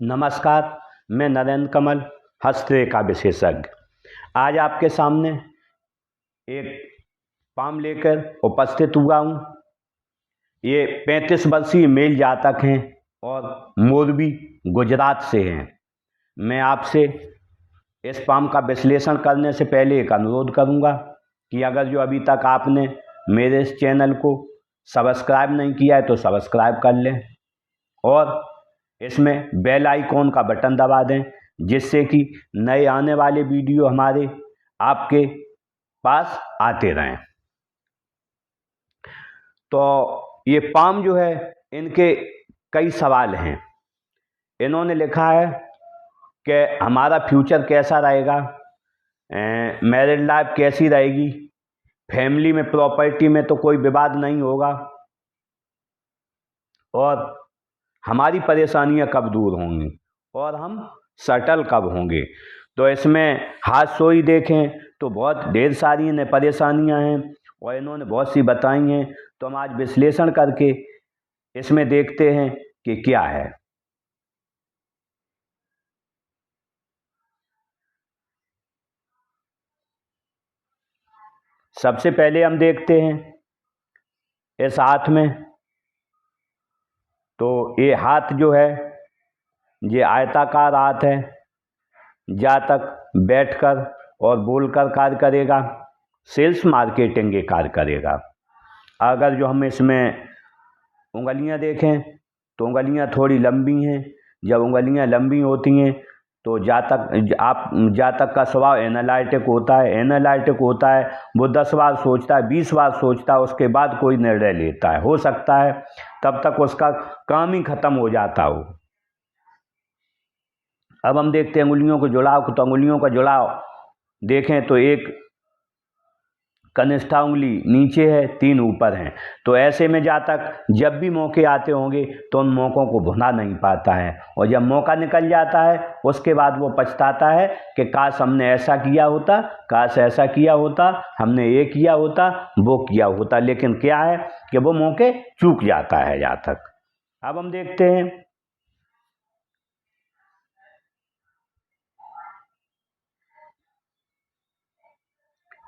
नमस्कार। मैं नरेंद्र कमल, हस्तरेखा विशेषज्ञ, आज आपके सामने एक पाम लेकर उपस्थित हुआ हूँ। ये 35 वर्षीय मेल जातक हैं और मोरबी गुजरात से हैं। मैं आपसे इस पाम का विश्लेषण करने से पहले एक अनुरोध करूँगा कि अगर जो अभी तक आपने मेरे इस चैनल को सब्सक्राइब नहीं किया है तो सब्सक्राइब कर लें और इसमें बेल आइकॉन का बटन दबा दें, जिससे कि नए आने वाले वीडियो हमारे आपके पास आते रहें। तो ये पाम जो है, इनके कई सवाल हैं। इन्होंने लिखा है कि हमारा फ्यूचर कैसा रहेगा, मैरिड लाइफ कैसी रहेगी, फैमिली में प्रॉपर्टी में तो कोई विवाद नहीं होगा और हमारी परेशानियां कब दूर होंगी और हम सेटल कब होंगे। तो इसमें हादसोई देखें तो बहुत ढेर सारी इन्हें परेशानियां हैं और इन्होंने बहुत सी बताई हैं। तो हम आज विश्लेषण करके इसमें देखते हैं कि क्या है। सबसे पहले हम देखते हैं इस हाथ में। तो ये हाथ जो है, ये आयताकार हाथ है। जातक बैठकर और बोलकर कार्य करेगा, सेल्स मार्केटिंग के कार्य करेगा। अगर जो हम इसमें उंगलियां देखें तो उंगलियां थोड़ी लंबी हैं। जब उंगलियां लंबी होती हैं तो जातक का स्वभाव एनालिटिक होता है। एनालिटिक होता है, वो 10 बार सोचता है, 20 बार सोचता है, उसके बाद कोई निर्णय लेता है। हो सकता है तब तक उसका काम ही खत्म हो जाता हो। अब हम देखते हैं अंगुलियों को जुड़ाव। तो अंगुलियों का जुड़ाव देखें तो एक कनिष्ठा उंगली नीचे है, 3 ऊपर हैं। तो ऐसे में जातक जब भी मौके आते होंगे तो उन मौक़ों को भुना नहीं पाता है और जब मौका निकल जाता है उसके बाद वो पछताता है कि काश हमने ऐसा किया होता, काश ऐसा किया होता, हमने ये किया होता, वो किया होता। लेकिन क्या है कि वो मौके चूक जाता है जातक। अब हम देखते हैं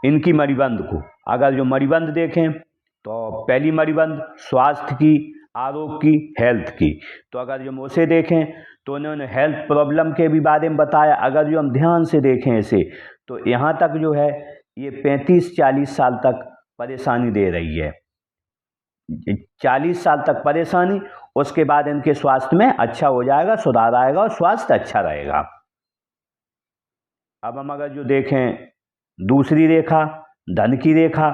इनकी मणिबंध को। अगर जो मणिबंध देखें तो पहली मणिबंध स्वास्थ्य की, आरोग्य की, हेल्थ की। तो अगर जो हम उसे देखें तो उन्होंने हेल्थ प्रॉब्लम के भी बारे में बताया। अगर जो हम ध्यान से देखें इसे तो यहाँ तक जो है ये 35-40 साल तक परेशानी दे रही है। 40 साल तक परेशानी, उसके बाद इनके स्वास्थ्य में अच्छा हो जाएगा, सुधार आएगा और स्वास्थ्य अच्छा रहेगा। अब हम अगर जो देखें दूसरी रेखा धन की रेखा,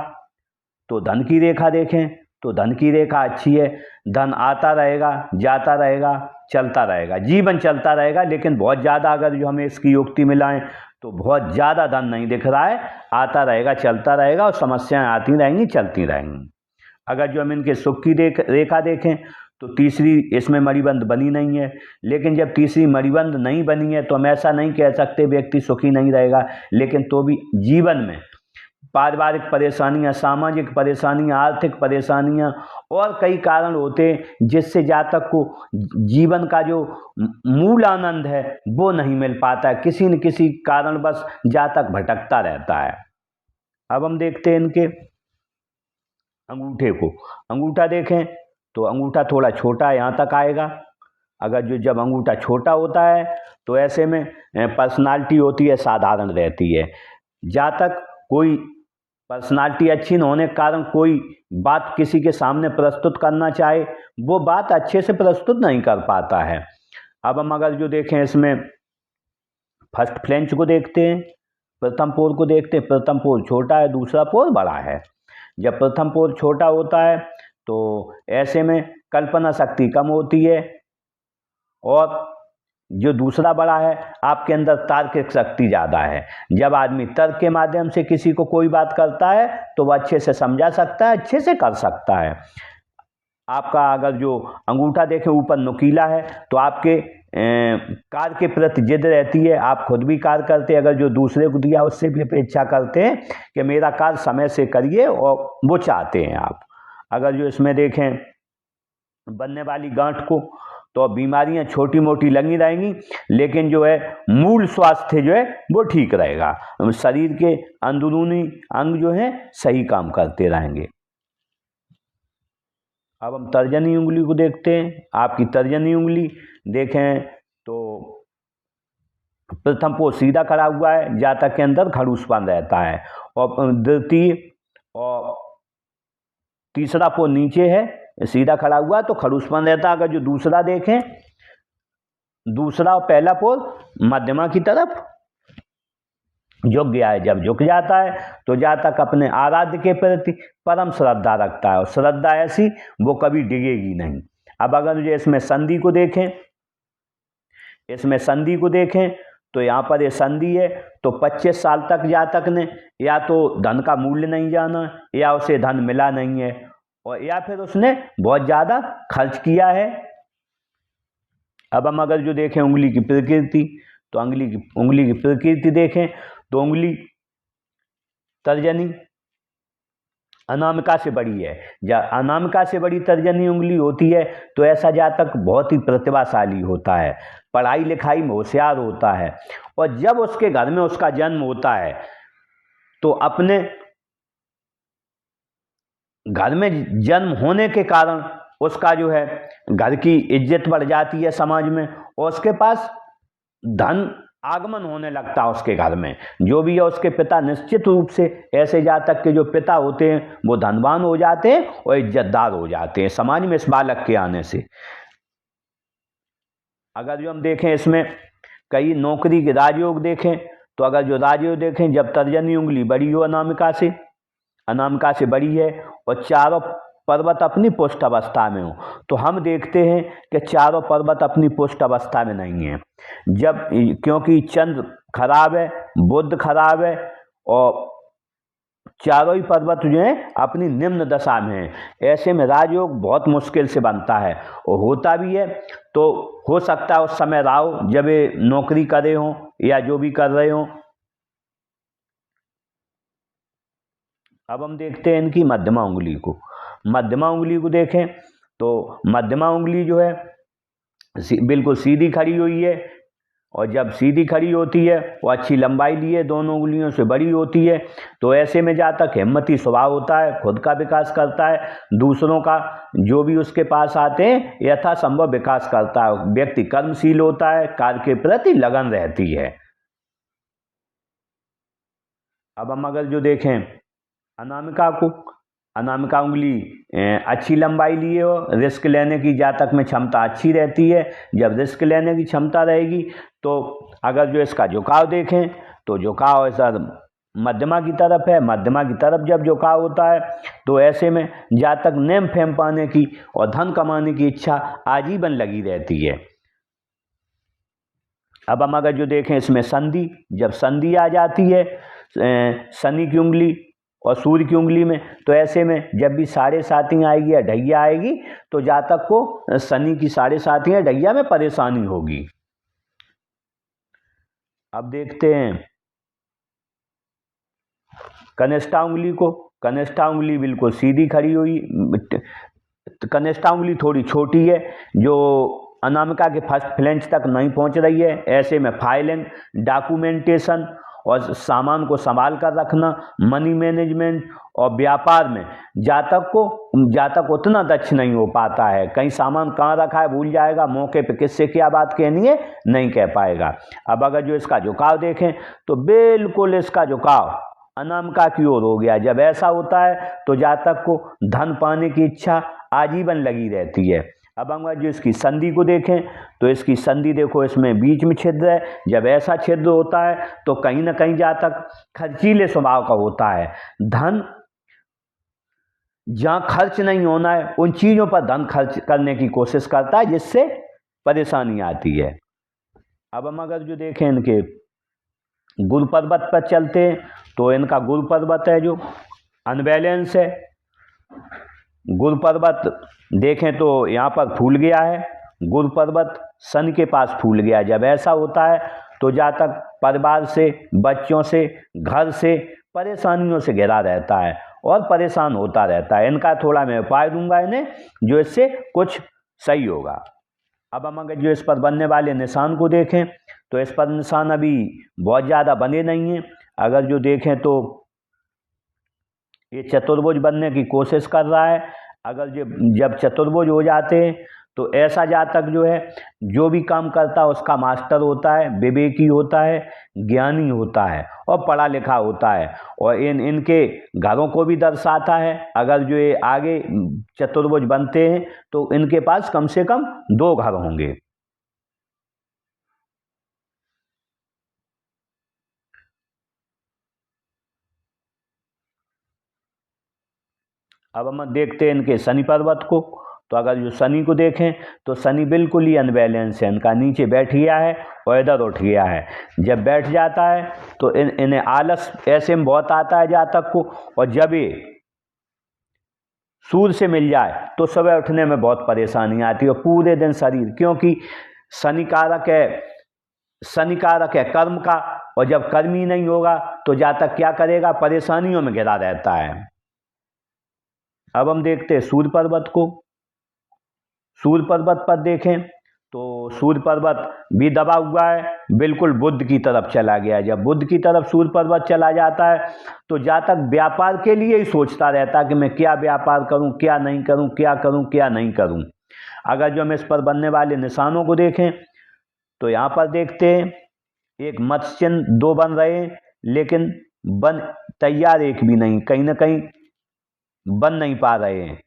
तो धन की रेखा देखें तो धन की रेखा अच्छी है। धन आता रहेगा, जाता रहेगा, चलता रहेगा, जीवन चलता रहेगा। लेकिन बहुत ज़्यादा अगर जो हमें इसकी युक्ति मिलाएं तो बहुत ज़्यादा धन नहीं दिख रहा है। आता रहेगा, चलता रहेगा और समस्याएं आती रहेंगी, चलती रहेंगी। अगर जो हम इनके सुख की रेखा देखें तो तीसरी इसमें मणिबंध बनी नहीं है। लेकिन जब तीसरी मणिबंध नहीं बनी है तो हम ऐसा नहीं कह सकते व्यक्ति सुखी नहीं रहेगा। लेकिन तो भी जीवन में पारिवारिक परेशानियां, सामाजिक परेशानियां, आर्थिक परेशानियां और कई कारण होते हैं जिससे जातक को जीवन का जो मूल आनंद है वो नहीं मिल पाता है। किसी न किसी कारणवश जातक भटकता रहता है। अब हम देखते हैं इनके अंगूठे को। अंगूठा देखें तो अंगूठा थोड़ा छोटा यहाँ तक आएगा। अगर जो जब अंगूठा छोटा होता है तो ऐसे में पर्सनालिटी होती है, साधारण रहती है। जातक कोई पर्सनालिटी अच्छी न होने के कारण कोई बात किसी के सामने प्रस्तुत करना चाहे, वो बात अच्छे से प्रस्तुत नहीं कर पाता है। अब हम अगर जो देखें इसमें फर्स्ट फ्लेंच को देखते हैं, प्रथम पोर को देखते हैं। प्रथम पोर छोटा है, दूसरा पोर बड़ा है। जब प्रथम पोर छोटा होता है तो ऐसे में कल्पना शक्ति कम होती है और जो दूसरा बड़ा है आपके अंदर तार्किक शक्ति ज़्यादा है। जब आदमी तर्क के माध्यम से किसी को कोई बात करता है तो वह अच्छे से समझा सकता है, अच्छे से कर सकता है। आपका अगर जो अंगूठा देखें ऊपर नुकीला है तो आपके कार्य के प्रति जिद रहती है, आप खुद भी कार्य करते हैं। अगर जो दूसरे को दिया उससे भी अपेक्षा करते हैं कि मेरा कार्य समय से करिए और वो चाहते हैं आप। अगर जो इसमें देखें बनने वाली गांठ को तो बीमारियां छोटी मोटी लगी रहेंगी, लेकिन जो है मूल स्वास्थ्य जो है वो ठीक रहेगा, शरीर के अंदरूनी अंग जो है सही काम करते रहेंगे। अब हम तर्जनी उंगली को देखते हैं। आपकी तर्जनी उंगली देखें तो प्रथम पोर सीधा खड़ा हुआ है, जातक के अंदर खड़ूसपन रहता है, और द्वितीय और तीसरा पोर नीचे है, सीधा खड़ा हुआ है तो खड़ूसपन रहता है। अगर जो दूसरा देखें, दूसरा और पहला पोर मध्यमा की तरफ झुक गया है, जब झुक जाता है तो जातक अपने आराध्य के प्रति परम श्रद्धा रखता है, और श्रद्धा ऐसी वो कभी डिगेगी नहीं। अब अगर जो इसमें संधि को देखें, इसमें संधि को देखें तो यहाँ पर ये संधि है, तो 25 साल तक जातक ने या तो धन का मूल्य नहीं जाना, या उसे धन मिला नहीं है, और या फिर उसने बहुत ज़्यादा खर्च किया है। अब हम अगर जो देखें उंगली की प्रकृति, तो उंगली की प्रकृति देखें तो उंगली तर्जनी अनामिका से बड़ी है। जब अनामिका से बड़ी तर्जनी उंगली होती है तो ऐसा जातक बहुत ही प्रतिभाशाली होता है, पढ़ाई लिखाई में होशियार होता है, और जब उसके घर में उसका जन्म होता है तो अपने घर में जन्म होने के कारण उसका जो है घर की इज्जत बढ़ जाती है समाज में, और उसके पास धन आगमन होने लगता है उसके घर में। जो भी है उसके पिता निश्चित रूप से, ऐसे जातक के जो पिता होते हैं वो धनवान हो जाते हैं और इज्जतदार हो जाते हैं समाज में इस बालक के आने से। अगर जो हम देखें इसमें कई नौकरी के राजयोग देखें, तो अगर जो राजयोग देखें, जब तर्जनी उंगली बड़ी हो अनामिका से बड़ी है और चारों पर्वत अपनी पुष्ट अवस्था में हो, तो हम देखते हैं कि चारों पर्वत अपनी पुष्ट अवस्था में नहीं है, जब क्योंकि चंद्र खराब है, बुध खराब है, और चारों ही पर्वत जो हैं अपनी निम्न दशा में है। ऐसे में राजयोग बहुत मुश्किल से बनता है, और होता भी है तो हो सकता है उस समय राव जब ये नौकरी करे हों या जो भी कर रहे हों। अब हम देखते हैं इनकी मध्यमा उंगली को। मध्यमा उंगली को देखें तो मध्यमा उंगली जो है बिल्कुल सीधी खड़ी हुई है, और जब सीधी खड़ी होती है वो अच्छी लंबाई लिए दोनों उंगलियों से बड़ी होती है, तो ऐसे में जातक हिम्मती स्वभाव होता है, खुद का विकास करता है, दूसरों का जो भी उसके पास आते हैं यथासंभव विकास करता है। व्यक्ति कर्मशील होता है, कार्य के प्रति लगन रहती है। अब हम अगर जो देखें अनामिका को, अनामिका उंगली अच्छी लंबाई लिए हो, रिस्क लेने की जातक में क्षमता अच्छी रहती है। जब रिस्क लेने की क्षमता रहेगी तो अगर जो इसका झुकाव देखें तो झुकाव ऐसा मध्यमा की तरफ है, मध्यमा की तरफ जब झुकाव होता है तो ऐसे में जातक नेम फेम पाने की और धन कमाने की इच्छा आजीवन लगी रहती है। अब हम अगर जो देखें इसमें संधि, जब संधि आ जाती है शनि की उंगली और सूर्य की उंगली में, तो ऐसे में जब भी साढ़े साती आएगी या ढैया आएगी तो जातक को शनि की साढ़े साती या ढैया में परेशानी होगी। अब देखते हैं कनिष्ठा उंगली को। कनिष्ठा उंगली बिल्कुल सीधी खड़ी हुई, कनिष्ठा उंगली थोड़ी छोटी है, जो अनामिका के फर्स्ट फ्लेंच तक नहीं पहुंच रही है। ऐसे में फाइलिंग, डॉक्यूमेंटेशन और सामान को संभाल कर रखना, मनी मैनेजमेंट और व्यापार में जातक उतना दक्ष नहीं हो पाता है। कहीं सामान कहाँ रखा है भूल जाएगा, मौके पे किससे क्या बात कहनी है नहीं कह पाएगा। अब अगर जो इसका झुकाव देखें तो बिल्कुल इसका झुकाव अनामिका की ओर हो गया। जब ऐसा होता है तो जातक को धन पाने की इच्छा आजीवन लगी रहती है। अब हम जो इसकी संधि को देखें तो इसकी संधि देखो, इसमें बीच में छिद्र है। जब ऐसा छिद्र होता है तो कहीं ना कहीं जातक खर्चीले स्वभाव का होता है। धन जहाँ खर्च नहीं होना है उन चीज़ों पर धन खर्च करने की कोशिश करता है, जिससे परेशानी आती है। अब हम अगर जो देखें इनके गुरु पर्वत पर चलते हैं तो इनका गुरु पर्वत है जो अनबैलेंस है। गुरु पर्वत देखें तो यहाँ पर फूल गया है, गुरु पर्वत शनि के पास फूल गया। जब ऐसा होता है तो जातक परिवार से, बच्चों से, घर से परेशानियों से घिरा रहता है और परेशान होता रहता है। इनका थोड़ा मैं उपाय दूंगा इन्हें, जो इससे कुछ सही होगा। अब हम अगर जो इस पर बनने वाले निशान को देखें तो इस पर निशान अभी बहुत ज़्यादा बने नहीं हैं। अगर जो देखें तो ये चतुर्भुज बनने की कोशिश कर रहा है। अगर जब चतुर्भुज हो जाते हैं तो ऐसा जातक जो है जो भी काम करता है उसका मास्टर होता है, विवेकी होता है, ज्ञानी होता है और पढ़ा लिखा होता है, और इनके घरों को भी दर्शाता है। अगर जो ये आगे चतुर्भुज बनते हैं तो इनके पास कम से कम 2 घर होंगे। अब हम देखते हैं इनके शनि पर्वत को। तो अगर जो शनि को देखें तो शनि बिल्कुल ही अनबैलेंस है, इनका नीचे बैठ गया है और इधर उठ गया है। जब बैठ जाता है तो इन्हें आलस ऐसे में बहुत आता है जातक को, और जब ये सूर्य से मिल जाए तो सुबह उठने में बहुत परेशानी आती है और पूरे दिन शरीर, क्योंकि शनि कारक है कर्म का, और जब कर्म ही नहीं होगा तो जातक क्या करेगा, परेशानियों में घिरा रहता है। अब हम देखते हैं सूर्य पर्वत को। सूर्य पर्वत पर देखें तो सूर्य पर्वत भी दबा हुआ है, बिल्कुल बुध की तरफ चला गया। जब बुध की तरफ सूर्य पर्वत चला जाता है तो जातक व्यापार के लिए ही सोचता रहता है कि मैं क्या व्यापार करूं, क्या नहीं करूं, क्या करूं, क्या नहीं करूं। अगर जो हम इस पर बनने वाले निशानों को देखें तो यहाँ पर देखते हैं एक मत्स्य चिन्ह 2 बन रहे हैं, लेकिन बन तैयार एक भी नहीं, कहीं ना कहीं बन नहीं पा रहे हैं।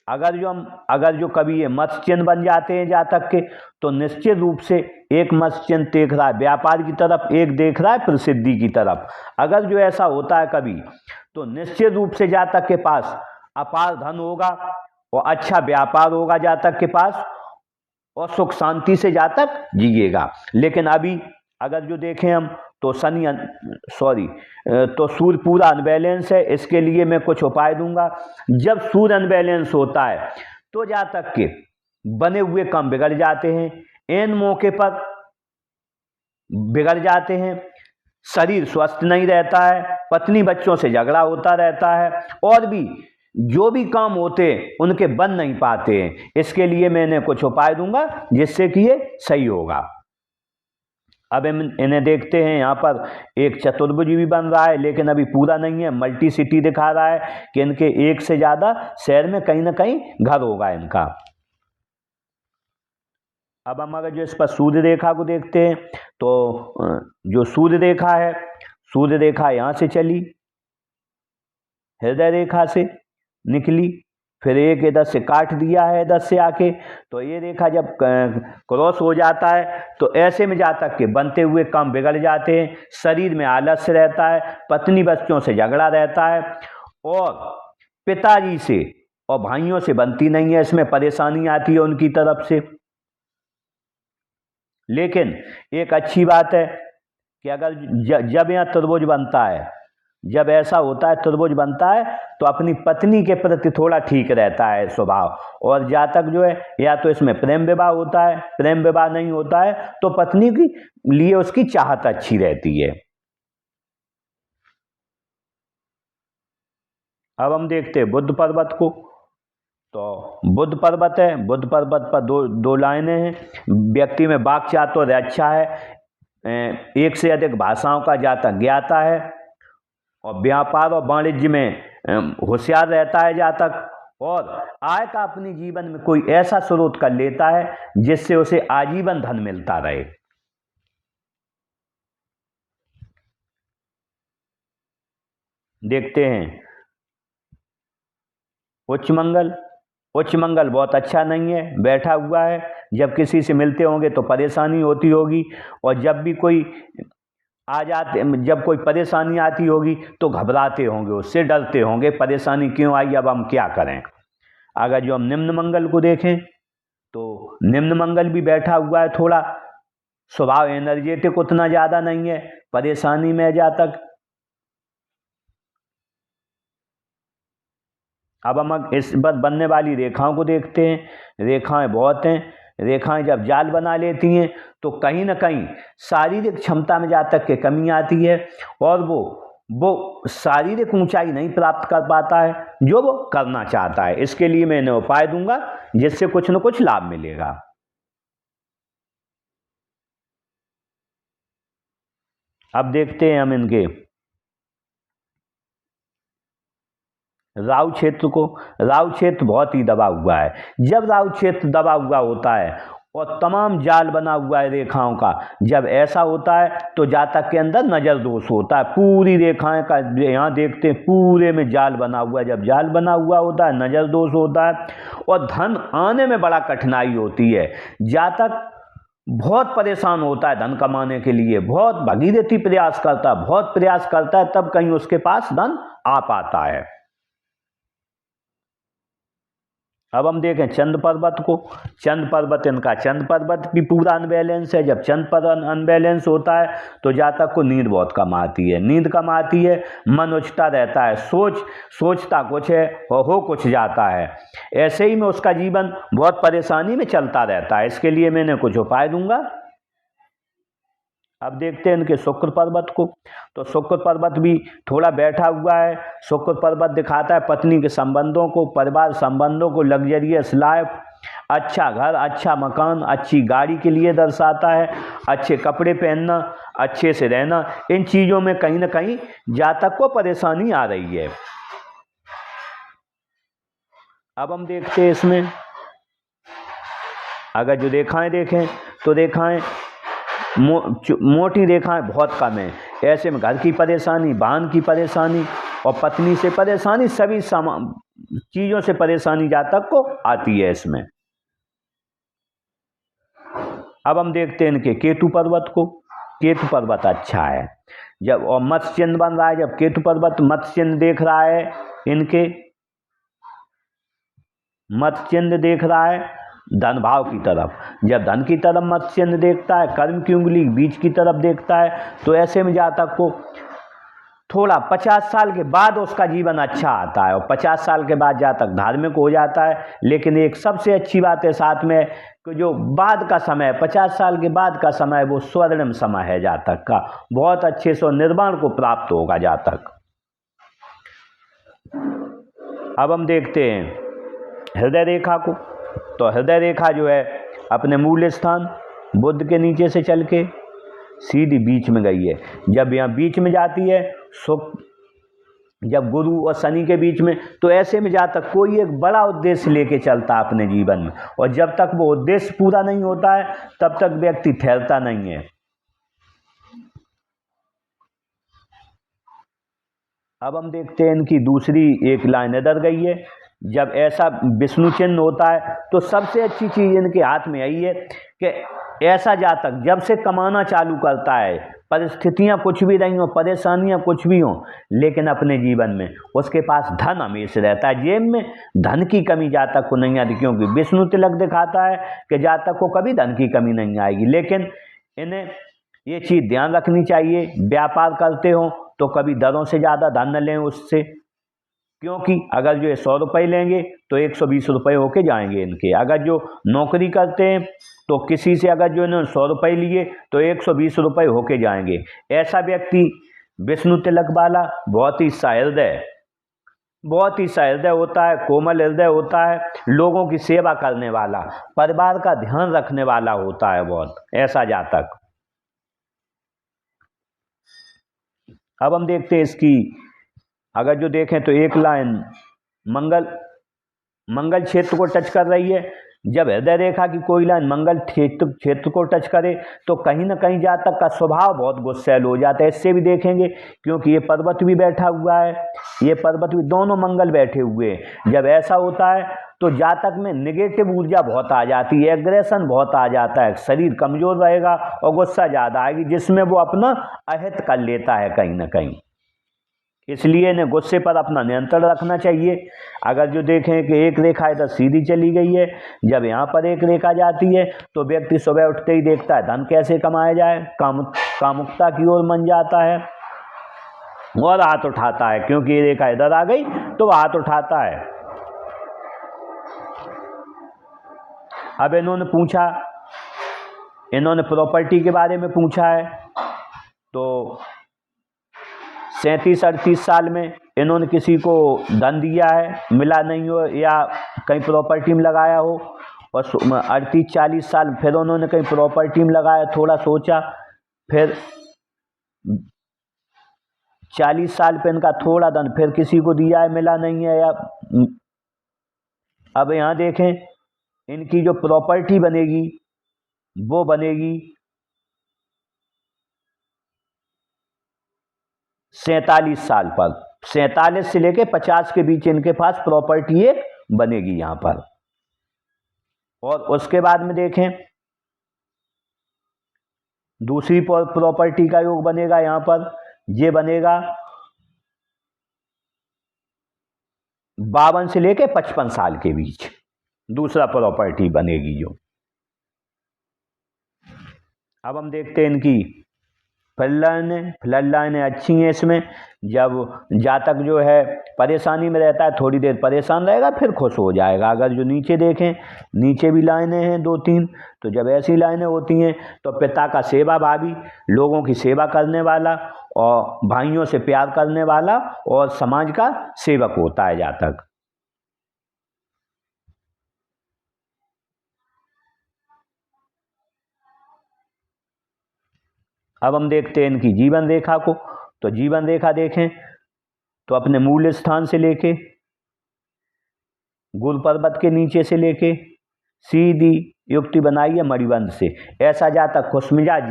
अगर जो कभी ये मत्स्य चिन्ह बन जाते हैं जातक के तो निश्चित रूप से एक मत्स्य चिन्ह देख रहा है व्यापार की तरफ, एक देख रहा है प्रसिद्धि की तरफ। अगर जो ऐसा होता है कभी तो निश्चित रूप से जातक के पास अपार धन होगा और अच्छा व्यापार होगा जातक के पास, और सुख शांति से जातक जिएगा। लेकिन अभी अगर जो देखें हम तो तो सूर्य पूरा अनबैलेंस है। इसके लिए मैं कुछ उपाय दूंगा। जब सूर्य अनबैलेंस होता है तो जातक के बने हुए काम बिगड़ जाते हैं, इन मौके पर बिगड़ जाते हैं, शरीर स्वस्थ नहीं रहता है, पत्नी बच्चों से झगड़ा होता रहता है, और भी जो भी काम होते हैं उनके बन नहीं पाते हैं। इसके लिए मैंने कुछ उपाय दूंगा जिससे कि ये सही होगा। अब इन्हें देखते हैं, यहाँ पर एक चतुर्भुज भी बन रहा है लेकिन अभी पूरा नहीं है, मल्टी सिटी दिखा रहा है कि इनके एक से ज़्यादा शहर में कहीं ना कहीं घर होगा इनका। अब हम अगर जो इस पर सूर्य रेखा को देखते हैं तो जो सूर्य रेखा है, सूर्य रेखा यहाँ से चली, हृदय रेखा से निकली, फिर एक इधर से काट दिया है इधर से आके, तो ये रेखा जब क्रॉस हो जाता है तो ऐसे में जातक के बनते हुए काम बिगड़ जाते हैं, शरीर में आलस्य रहता है, पत्नी बच्चों से झगड़ा रहता है, और पिताजी से और भाइयों से बनती नहीं है, इसमें परेशानी आती है उनकी तरफ से। लेकिन एक अच्छी बात है कि अगर जब यहाँ त्रिभुज बनता है, जब ऐसा होता है त्रिभुज बनता है तो अपनी पत्नी के प्रति थोड़ा ठीक रहता है स्वभाव, और जातक जो है या तो इसमें प्रेम विवाह होता है, प्रेम विवाह नहीं होता है तो पत्नी के लिए उसकी चाहत अच्छी रहती है। अब हम देखते हैं बुध पर्वत को। तो बुध पर्वत है, बुध पर्वत पर दो लाइनें हैं। व्यक्ति में वाक् चातुर्य अच्छा है, एक से अधिक भाषाओं का जातक ज्ञाता है, और व्यापार और वाणिज्य में होशियार रहता है जातक, और आय का अपने जीवन में कोई ऐसा स्रोत कर लेता है जिससे उसे आजीवन धन मिलता रहे। देखते हैं उच्च मंगल। उच्च मंगल बहुत अच्छा नहीं है, बैठा हुआ है, जब किसी से मिलते होंगे तो परेशानी होती होगी, और जब भी कोई जब कोई परेशानी आती होगी तो घबराते होंगे, उससे डरते होंगे, परेशानी क्यों आई, अब हम क्या करें। अगर जो हम निम्न मंगल को देखें तो निम्न मंगल भी बैठा हुआ है, थोड़ा स्वभाव एनर्जेटिक उतना ज़्यादा नहीं है, परेशानी में जातक। अब हम इस पर बनने वाली रेखाओं को देखते हैं। रेखाएं बहुत हैं, रेखाएं जब जाल बना लेती हैं तो कहीं ना कहीं शारीरिक क्षमता में जातक के कमी आती है, और वो शारीरिक ऊंचाई नहीं प्राप्त कर पाता है जो वो करना चाहता है। इसके लिए मैं इन्हें उपाय दूंगा जिससे कुछ न कुछ लाभ मिलेगा। अब देखते हैं हम इनके राहु क्षेत्र को। राहु क्षेत्र बहुत ही दबा हुआ है। जब राहु क्षेत्र दबा हुआ होता है और तमाम जाल बना हुआ है रेखाओं का, जब ऐसा होता है तो जातक के अंदर नजर दोष होता है। पूरी रेखाएं का यहाँ देखते हैं पूरे में जाल बना हुआ है। जब जाल बना हुआ होता है नजर दोष होता है और धन आने में बड़ा कठिनाई होती है। जातक बहुत परेशान होता है धन कमाने के लिए, बहुत भगीरथी प्रयास करता है, बहुत प्रयास करता है, तब कहीं उसके पास धन आ पाता है। अब हम देखें चंद्र पर्वत को। चंद्र पर्वत इनका चंद्र पर्वत भी पूरा अनबैलेंस है। जब चंद्र पर्वत अनबैलेंस होता है तो जातक को नींद बहुत कम आती है। नींद कम आती है, मन उछता रहता है, सोचता कुछ है और हो कुछ जाता है। ऐसे ही में उसका जीवन बहुत परेशानी में चलता रहता है। इसके लिए मैंने कुछ उपाय दूंगा। अब देखते हैं इनके शुक्र पर्वत को। तो शुक्र पर्वत भी थोड़ा बैठा हुआ है। शुक्र पर्वत दिखाता है पत्नी के संबंधों को, परिवार संबंधों को, लग्जरियस लाइफ, अच्छा घर, अच्छा मकान, अच्छी गाड़ी के लिए दर्शाता है। अच्छे कपड़े पहनना, अच्छे से रहना, इन चीज़ों में कहीं ना कहीं जातक को परेशानी आ रही है। अब हम देखते हैं इसमें अगर जो रेखाएं देखें तो रेखाएं मोटी रेखाएं बहुत कम है। ऐसे में घर की परेशानी, वाहन की परेशानी और पत्नी से परेशानी, सभी चीज़ों से परेशानी जातक को आती है इसमें। अब हम देखते हैं इनके केतु पर्वत को। केतु पर्वत अच्छा है जब, और मत्स्य चिन्ह बन रहा है। जब केतु पर्वत मत्स्य चिन्ह देख रहा है, इनके मत्स्य चिन्ह देख रहा है धन भाव की तरफ, जब धन की तरफ मत्स्य चिन्ह देखता है, कर्म की उंगली बीच की तरफ देखता है, तो ऐसे में जातक को थोड़ा 50 साल के बाद उसका जीवन अच्छा आता है। और 50 साल के बाद जातक धार्मिक हो जाता है। लेकिन एक सबसे अच्छी बात है साथ में कि जो बाद का समय, 50 साल के बाद का समय, वो स्वर्णिम समय है जातक का। बहुत अच्छे से निर्वाण को प्राप्त होगा जातक। अब हम देखते हैं हृदय रेखा को। तो हृदय रेखा जो है अपने मूल स्थान बुध के नीचे से चल के सीधी बीच में गई है। जब यहाँ बीच में जाती है, जब गुरु और शनि के बीच में, तो ऐसे में जातक कोई एक बड़ा उद्देश्य लेके चलता है अपने जीवन में, और जब तक वो उद्देश्य पूरा नहीं होता है तब तक व्यक्ति ठहरता नहीं है। अब हम देखते हैं इनकी दूसरी एक लाइन इधर गई है। जब ऐसा विष्णु चिन्ह होता है तो सबसे अच्छी चीज़ इनके हाथ में यही है कि ऐसा जातक जब से कमाना चालू करता है, परिस्थितियां कुछ भी रही हों, परेशानियां कुछ भी हों, लेकिन अपने जीवन में उसके पास धन हमेशा रहता है। जेब में धन की कमी जातक को नहीं आती, क्योंकि विष्णु तिलक दिखाता है कि जातक को कभी धन की कमी नहीं आएगी। लेकिन इन्हें ये चीज़ ध्यान रखनी चाहिए, व्यापार करते हो तो कभी दरों से ज़्यादा धन न लें उससे, क्योंकि अगर जो 100 रुपये लेंगे तो 120 रुपये होके जाएंगे इनके। अगर जो नौकरी करते हैं तो किसी से अगर जो इन्होंने 100 रुपये लिए तो 120 रुपये होके जाएंगे। ऐसा व्यक्ति विष्णु तिलक वाला बहुत ही सहृदय होता है, कोमल हृदय होता है, लोगों की सेवा करने वाला, परिवार का ध्यान रखने वाला होता है बहुत, ऐसा जातक। अब हम देखते हैं इसकी, अगर जो देखें तो एक लाइन मंगल क्षेत्र को टच कर रही है। जब हृदय रेखा की कोई लाइन मंगल क्षेत्र को टच करे तो कहीं ना कहीं जातक का स्वभाव बहुत गुस्सैल हो जाता है। इससे भी देखेंगे क्योंकि ये पर्वत भी बैठा हुआ है, ये पर्वत भी, दोनों मंगल बैठे हुए हैं। जब ऐसा होता है तो जातक में नेगेटिव ऊर्जा बहुत आ जाती है, एग्रेशन बहुत आ जाता है, शरीर कमजोर रहेगा और गुस्सा ज़्यादा आएगी, जिसमें वो अपना अहित कर लेता है कहीं ना कहीं। इसलिए इन्हें गुस्से पर अपना नियंत्रण रखना चाहिए। अगर जो देखें कि एक रेखा इधर सीधी चली गई है, जब यहाँ पर एक रेखा जाती है तो व्यक्ति सुबह उठते ही देखता है धन कैसे कमाया जाए, कामुकता की ओर मन जाता है और हाथ उठाता है, क्योंकि ये रेखा इधर आ गई तो हाथ उठाता है। अब इन्होंने प्रॉपर्टी के बारे में पूछा है, तो 37-38 साल में इन्होंने किसी को धन दिया है, मिला नहीं हो, या कहीं प्रॉपर्टी में लगाया हो, और 38-40 साल फिर उन्होंने कहीं प्रॉपर्टी में लगाया, थोड़ा सोचा, फिर 40 साल पे इनका थोड़ा धन फिर किसी को दिया है, मिला नहीं है, या अब यहाँ देखें इनकी जो प्रॉपर्टी बनेगी वो बनेगी 47 साल पर। 47 से लेके 50 के बीच इनके पास प्रॉपर्टी एक बनेगी यहाँ पर। और उसके बाद में देखें दूसरी प्रॉपर्टी का योग बनेगा यहाँ पर, ये बनेगा 52 से लेके 55 साल के बीच दूसरा प्रॉपर्टी बनेगी जो। अब हम देखते हैं इनकी फ्लड लाइनें अच्छी हैं इसमें। जब जातक जो है परेशानी में रहता है थोड़ी देर परेशान रहेगा फिर खुश हो जाएगा। अगर जो नीचे देखें, नीचे भी लाइनें हैं 2-3, तो जब ऐसी लाइनें होती हैं तो पिता का सेवा भावी, लोगों की सेवा करने वाला और भाइयों से प्यार करने वाला और समाज का सेवक होता है जातक। अब हम देखते हैं इनकी जीवन रेखा को। तो जीवन रेखा देखें तो अपने मूल स्थान से लेके गुरु पर्वत के नीचे से लेके सीधी युक्ति बनाई है मणिबंध से। ऐसा जातक खुशमिजाज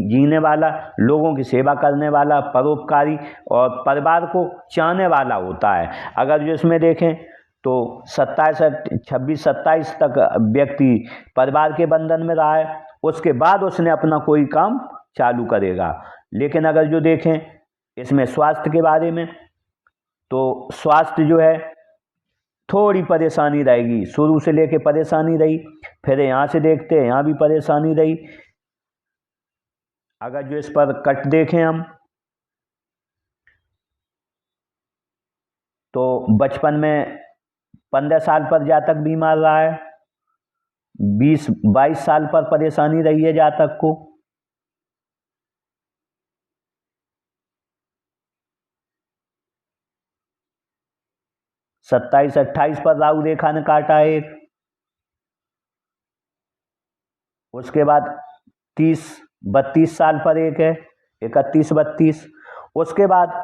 जीने वाला, लोगों की सेवा करने वाला, परोपकारी और परिवार को चाहने वाला होता है। अगर जो इसमें देखें तो 26-27 तक व्यक्ति परिवार के बंधन में रहा है, उसके बाद उसने अपना कोई काम चालू करेगा। लेकिन अगर जो देखें इसमें स्वास्थ्य के बारे में, तो स्वास्थ्य जो है थोड़ी परेशानी रहेगी, शुरू से लेके परेशानी रही। फिर यहाँ से देखते हैं यहाँ भी परेशानी रही। अगर जो इस पर कट देखें हम तो बचपन में 15 साल पर जातक बीमार रहा है, 20-22 साल पर परेशानी रही है जातक को। सत्ताईस 28 पर राहु रेखा ने काटा एक। उसके बाद 30-32 साल पर एक है, 31-32। उसके बाद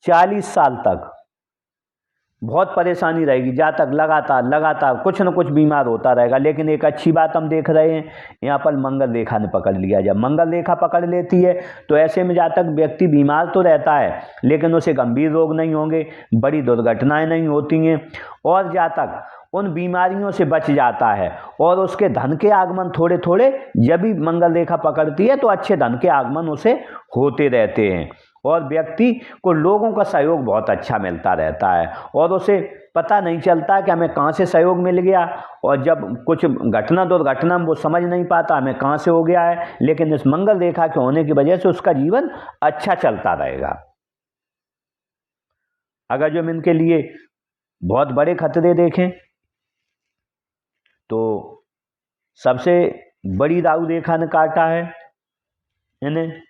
40 साल तक बहुत परेशानी रहेगी, जातक लगातार कुछ न कुछ बीमार होता रहेगा। लेकिन एक अच्छी बात हम देख रहे हैं यहाँ पर मंगल रेखा ने पकड़ लिया। जब मंगल रेखा पकड़ लेती है तो ऐसे में जातक व्यक्ति बीमार तो रहता है लेकिन उसे गंभीर रोग नहीं होंगे, बड़ी दुर्घटनाएं नहीं होती हैं और जातक उन बीमारियों से बच जाता है। और उसके धन के आगमन थोड़े थोड़े जब भी मंगल रेखा पकड़ती है तो अच्छे धन के आगमन उसे होते रहते हैं और व्यक्ति को लोगों का सहयोग बहुत अच्छा मिलता रहता है और उसे पता नहीं चलता कि हमें कहाँ से सहयोग मिल गया। और जब कुछ दुर्घटना वो समझ नहीं पाता हमें कहाँ से हो गया है, लेकिन इस मंगल रेखा के होने की वजह से उसका जीवन अच्छा चलता रहेगा। अगर जो हम इनके लिए बहुत बड़े खतरे देखें तो सबसे बड़ी राहु रेखा ने काटा है इन्हें।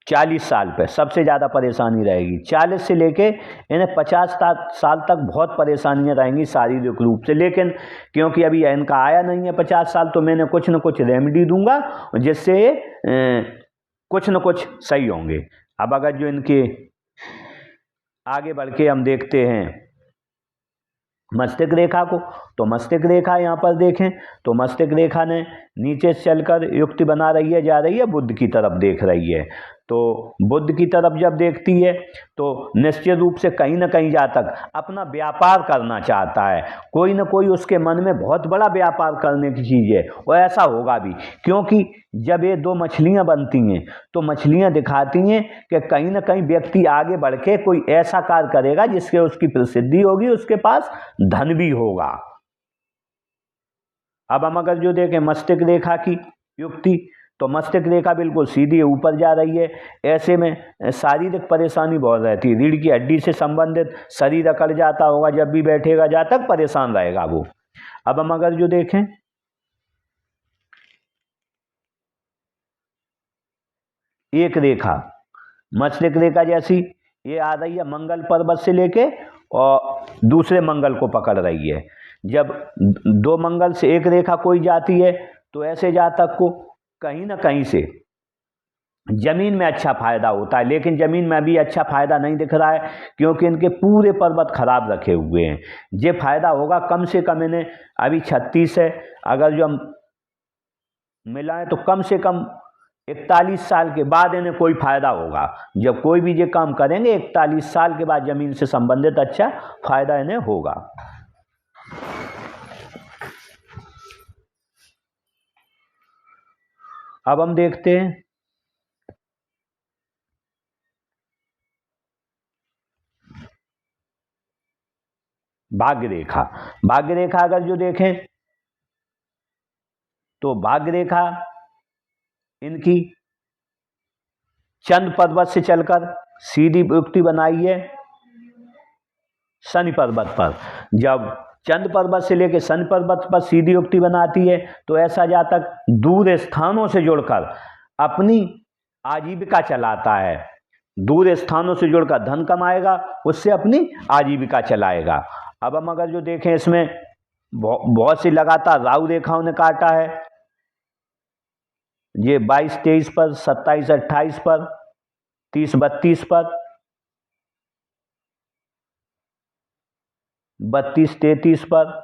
40 साल पे सबसे ज़्यादा परेशानी रहेगी। 40 से लेके इन्हें 50 साल तक बहुत परेशानियां रहेंगी शारीरिक रूप से। लेकिन क्योंकि अभी इनका आया नहीं है 50 साल, तो मैंने कुछ न कुछ रेमेडी दूंगा जिससे कुछ न कुछ सही होंगे। अब अगर जो इनके आगे बढ़ के हम देखते हैं मस्तिष्क रेखा को, तो मस्तिष्क रेखा यहाँ पर देखें तो मस्तिष्क रेखा ने नीचे से चलकर युक्ति बना रही है, जा रही है बुध की तरफ देख रही है। तो बुध की तरफ जब देखती है तो निश्चित रूप से कहीं ना कहीं जातक अपना व्यापार करना चाहता है। कोई ना कोई उसके मन में बहुत बड़ा व्यापार करने की चीज़ है और ऐसा होगा भी, क्योंकि जब ये दो मछलियां बनती हैं तो मछलियां दिखाती हैं कि कहीं ना कहीं व्यक्ति आगे बढ़ के कोई ऐसा कार्य करेगा जिससे उसकी प्रसिद्धि होगी, उसके पास धन भी होगा। अब हम अगर जो देखें मस्तिष्क रेखा की युक्ति, तो मस्तिष्क रेखा बिल्कुल सीधी ऊपर जा रही है। ऐसे में शारीरिक परेशानी बहुत रहती है, रीढ़ की हड्डी से संबंधित शरीर अकड़ जाता होगा, जब भी बैठेगा जातक परेशान रहेगा वो। अब हम अगर जो देखें एक रेखा मस्तिष्क रेखा जैसी ये आ रही है मंगल पर्वत से लेके और दूसरे मंगल को पकड़ रही है। जब दो मंगल से एक रेखा कोई जाती है तो ऐसे जातक को कहीं ना कहीं से जमीन में अच्छा फायदा होता है, लेकिन जमीन में भी अच्छा फायदा नहीं दिख रहा है क्योंकि इनके पूरे पर्वत खराब रखे हुए हैं। ये फायदा होगा कम से कम इन्हें, अभी 36 है, अगर जो हम मिलाएं तो कम से कम 41 साल के बाद इन्हें कोई फायदा होगा। जब कोई भी ये काम करेंगे 41 साल के बाद जमीन से संबंधित अच्छा फायदा इन्हें होगा। अब हम देखते हैं भाग्य रेखा। भाग्य रेखा अगर जो देखें तो भाग्य रेखा इनकी चंद्र पर्वत से चलकर सीधी युक्ति बनाई है शनि पर्वत पर। जब चंद्र पर्वत से लेकर शनि पर्वत पर सीधी युक्ति बनाती है तो ऐसा जातक दूर स्थानों से जुड़कर अपनी आजीविका चलाता है, दूर स्थानों से जुड़कर धन कमाएगा, उससे अपनी आजीविका चलाएगा। अब हम अगर जो देखें इसमें बहुत सी लगातार राहु रेखाओं ने काटा है, ये 22-23 पर, 27-28 पर, 30-32 पर, 32-33 पर,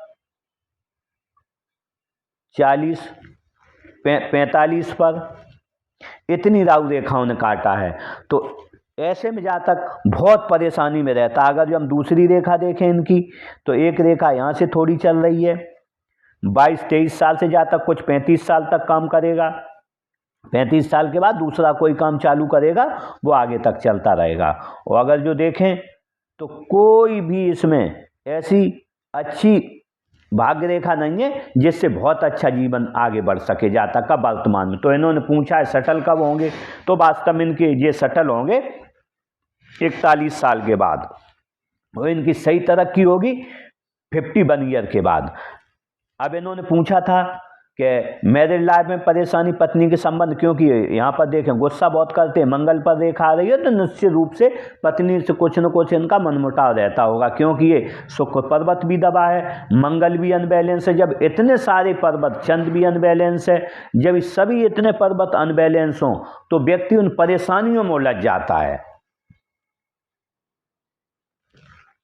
40-45 पर, इतनी राहु रेखाओं ने काटा है। तो ऐसे में जातक बहुत परेशानी में रहता है। अगर जो हम दूसरी रेखा देखें इनकी तो एक रेखा यहाँ से थोड़ी चल रही है, 22-23 साल से जातक कुछ 35 साल तक काम करेगा, 35 साल के बाद दूसरा कोई काम चालू करेगा, वो आगे तक चलता रहेगा। और अगर जो देखें तो कोई भी इसमें ऐसी अच्छी भाग्य रेखा नहीं है जिससे बहुत अच्छा जीवन आगे बढ़ सके जातक का वर्तमान में। तो इन्होंने पूछा है सेटल कब होंगे, तो वास्तव में इनके ये सेटल होंगे 41 साल के बाद, वो इनकी सही तरक्की होगी 51 ईयर के बाद। अब इन्होंने पूछा था कि मैरिज लाइफ में परेशानी पत्नी के संबंध, क्योंकि यहाँ पर देखें गुस्सा बहुत करते हैं, मंगल पर रेखा आ रही है तो निश्चित रूप से पत्नी से कुछ न कुछ इनका मनमुटाव रहता होगा, क्योंकि ये शुक्र पर्वत भी दबा है, मंगल भी अनबैलेंस है। जब इतने सारे पर्वत, चंद्र भी अनबैलेंस है, जब सभी इतने पर्वत अनबैलेंस हों तो व्यक्ति उन परेशानियों में उलझ जाता है।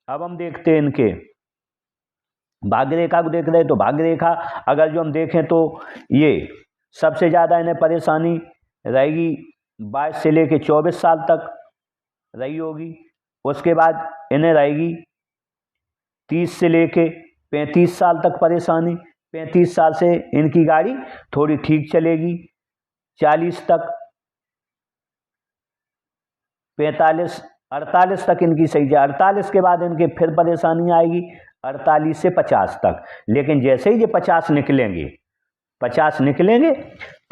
अब हम देखते हैं इनके भाग्य रेखा को देख रहे तो भाग्य रेखा अगर जो हम देखें तो ये सबसे ज़्यादा इन्हें परेशानी रहेगी 22 से लेकर 24 साल तक रही होगी। उसके बाद इन्हें रहेगी 30 से लेकर 35 साल तक परेशानी, 35 साल से इनकी गाड़ी थोड़ी ठीक चलेगी, 40 तक, 45-48 तक इनकी सही है, 48 के बाद इनके फिर परेशानी आएगी 48 से 50 तक। लेकिन जैसे ही ये 50 निकलेंगे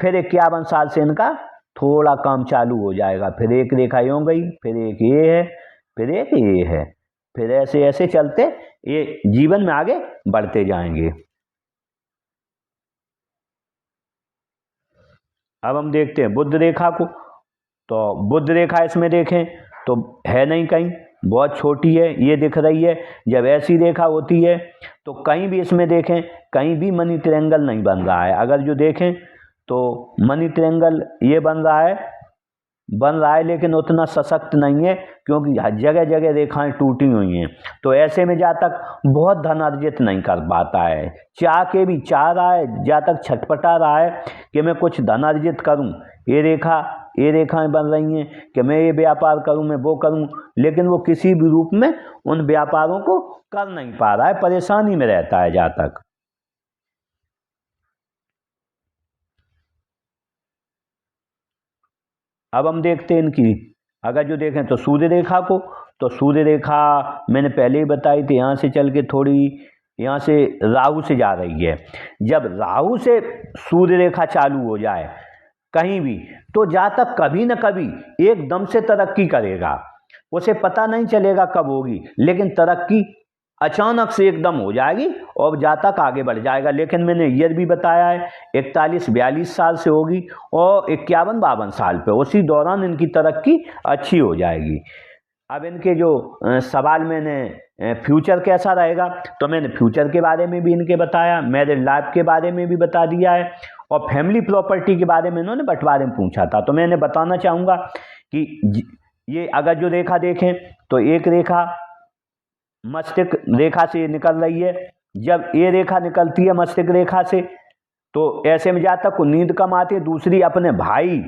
फिर 51 साल से इनका थोड़ा काम चालू हो जाएगा। फिर एक रेखा यूं गई, फिर एक ये है, फिर एक ये है, फिर ऐसे ऐसे चलते ये जीवन में आगे बढ़ते जाएंगे। अब हम देखते हैं बुध रेखा को। तो बुध रेखा इसमें देखें तो है नहीं, कहीं बहुत छोटी है, ये दिख रही है। जब ऐसी रेखा होती है तो कहीं भी इसमें देखें कहीं भी मनी ट्रायंगल नहीं बन रहा है। अगर जो देखें तो मनी ट्रायंगल ये बन रहा है लेकिन उतना सशक्त नहीं है, क्योंकि जगह जगह रेखाएं टूटी हुई हैं। तो ऐसे में जातक बहुत धन अर्जित नहीं कर पाता है, चाह के भी चाह रहा है, जातक छटपटा रहा है कि मैं कुछ धन अर्जित करूं, ये रेखाएं बन रही हैं कि मैं ये व्यापार करूं, मैं वो करूं, लेकिन वो किसी भी रूप में उन व्यापारों को कर नहीं पा रहा है, परेशानी में रहता है जातक। अब हम देखते हैं इनकी, अगर जो देखें तो सूर्य रेखा को। तो सूर्य रेखा मैंने पहले ही बताई थी, यहाँ से चल के थोड़ी यहाँ से राहु से जा रही है। जब राहु से सूर्य रेखा चालू हो जाए कहीं भी तो जातक कभी न कभी एकदम से तरक्की करेगा, उसे पता नहीं चलेगा कब होगी, लेकिन तरक्की अचानक से एकदम हो जाएगी और जातक आगे बढ़ जाएगा। लेकिन मैंने ईयर भी बताया है 41-42 साल से होगी और 51-52 साल पे, उसी दौरान इनकी तरक्की अच्छी हो जाएगी। अब इनके जो सवाल मैंने फ्यूचर कैसा रहेगा, तो मैंने फ्यूचर के बारे में भी इनके बताया, मैरिड लाइफ के बारे में भी बता दिया है, और फैमिली प्रॉपर्टी के बारे में इन्होंने बंटवारे में पूछा था। तो मैंने बताना चाहूँगा कि ये अगर जो रेखा देखें तो एक रेखा मस्तिष्क रेखा से निकल रही है। जब ये रेखा निकलती है मस्तिष्क रेखा से तो ऐसे में जातक को नींद कम आती है। दूसरी, अपने भाई,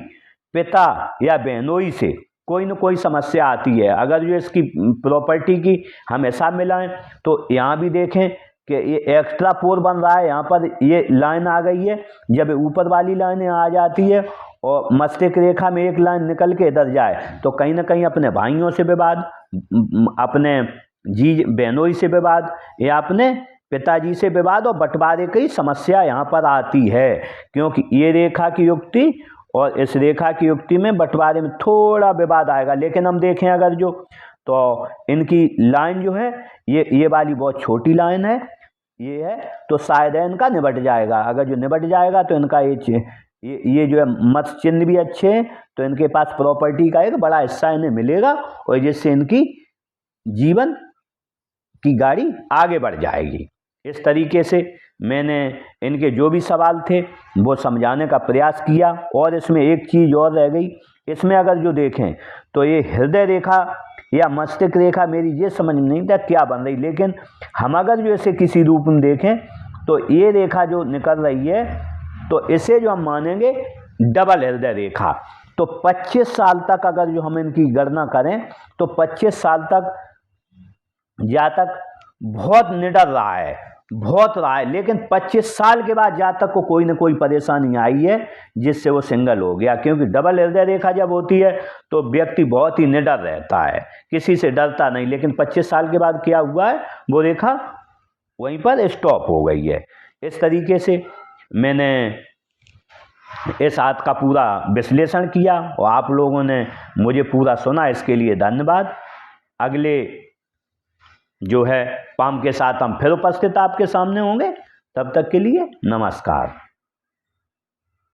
पिता या बहनोई से कोई न कोई समस्या आती है। अगर जो इसकी प्रॉपर्टी की हम हिसाब मिलाएं तो यहाँ भी देखें कि ये एक्स्ट्रा 4 बन रहा है, यहाँ पर ये लाइन आ गई है। जब ऊपर वाली लाइन आ जाती है और मस्तिष्क रेखा में एक लाइन निकल के इधर जाए तो कहीं ना कहीं अपने भाइयों से विवाद, अपने जी बहनोई से विवाद या अपने पिताजी से विवाद और बंटवारे की समस्या यहाँ पर आती है, क्योंकि ये रेखा की युक्ति और इस रेखा की युक्ति में बंटवारे में थोड़ा विवाद आएगा। लेकिन हम देखें अगर जो तो इनकी लाइन जो है ये वाली बहुत छोटी लाइन है, ये है, तो शायद इनका निबट जाएगा। अगर जो निबट जाएगा तो इनका ये जो है मत चिन्ह भी अच्छे हैं, तो इनके पास प्रॉपर्टी का एक बड़ा हिस्सा इन्हें मिलेगा और जिससे इनकी जीवन की गाड़ी आगे बढ़ जाएगी। इस तरीके से मैंने इनके जो भी सवाल थे वो समझाने का प्रयास किया। और इसमें एक चीज़ और रह गई, इसमें अगर जो देखें तो ये हृदय रेखा या मस्तिष्क रेखा मेरी ये समझ में नहीं था क्या बन रही, लेकिन हम अगर जो इसे किसी रूप में देखें तो ये रेखा जो निकल रही है तो इसे जो हम मानेंगे डबल हृदय रेखा। तो 25 साल तक अगर जो हम इनकी गणना करें तो 25 साल तक जातक बहुत निडर रहा है, बहुत रहा है, लेकिन 25 साल के बाद जातक को कोई ना कोई परेशानी आई है जिससे वो सिंगल हो गया। क्योंकि डबल हृदय रेखा जब होती है तो व्यक्ति बहुत ही निडर रहता है, किसी से डरता नहीं, लेकिन 25 साल के बाद क्या हुआ है, वो रेखा वहीं पर स्टॉप हो गई है। इस तरीके से मैंने इस हाथ का पूरा विश्लेषण किया और आप लोगों ने मुझे पूरा सुना, इसके लिए धन्यवाद। अगले जो है पाम के साथ हम फिर उपस्थित आपके सामने होंगे, तब तक के लिए नमस्कार।